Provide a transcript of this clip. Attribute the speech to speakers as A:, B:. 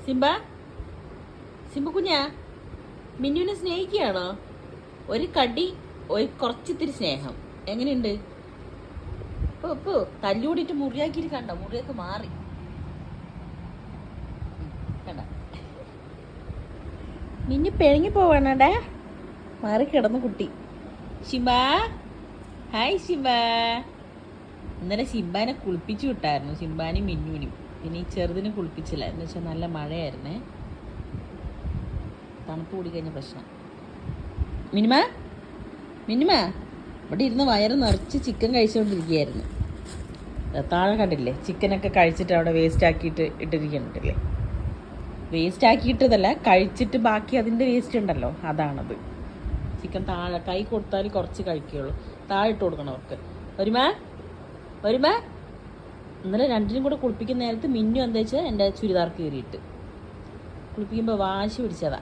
A: Simba Simba കുഞ്ഞാ മിന്നുവിനെ സ്നേഹിക്കുകയാണോ? ഒരു കടി കുറച്ചിത്തിരി സ്നേഹം എങ്ങനെയുണ്ട്? ഇപ്പൊ തല്ലുകൂടിയിട്ട് മുറിയാക്കിയിട്ട് കണ്ടോ? മുറിയൊക്കെ മാറി കണ്ട. മിന്നു പിഴങ്ങി പോവാണടാ. മാറി കിടന്നു കുട്ടി. ശിംബ ഹായ് ശിംബ. ഇന്നലെ ശിംബാനെ കുളിപ്പിച്ചു വിട്ടായിരുന്നു, ശിംബാനും മിന്നുവിനും. പിന്നെ ഈ ചെറുതിനെ കുളിപ്പിച്ചില്ല എന്ന് വെച്ചാൽ നല്ല മഴയായിരുന്നേ, തണുപ്പ് കൂടി കഴിഞ്ഞ പ്രശ്നം. മിനിമ മിനിമ ഇവിടെ ഇരുന്ന് വയറ് നിറച്ച് ചിക്കൻ കഴിച്ചുകൊണ്ടിരിക്കുകയായിരുന്നു. താഴെ കണ്ടില്ലേ, ചിക്കനൊക്കെ കഴിച്ചിട്ട് അവിടെ വേസ്റ്റ് ആക്കിയിട്ട് ഇട്ടിരിക്കുന്നുണ്ടല്ലേ. വേസ്റ്റ് ആക്കിയിട്ടതല്ല, കഴിച്ചിട്ട് ബാക്കി അതിൻ്റെ വേസ്റ്റ് ഉണ്ടല്ലോ, അതാണത്. ചിക്കൻ താഴെ കൈ കൊടുത്താൽ കുറച്ച് കഴിക്കുകയുള്ളൂ, താഴെ ഇട്ട് കൊടുക്കണം അവർക്ക്. ഒരുമ ഇന്നലെ രണ്ടിനും കൂടെ കുളിപ്പിക്കുന്ന നേരത്ത് മിന്നു എന്താ വെച്ചാൽ എൻ്റെ ചുരിദാർ കീറിയിട്ട് കുളിപ്പിക്കുമ്പോൾ വാശി പിടിച്ചതാ.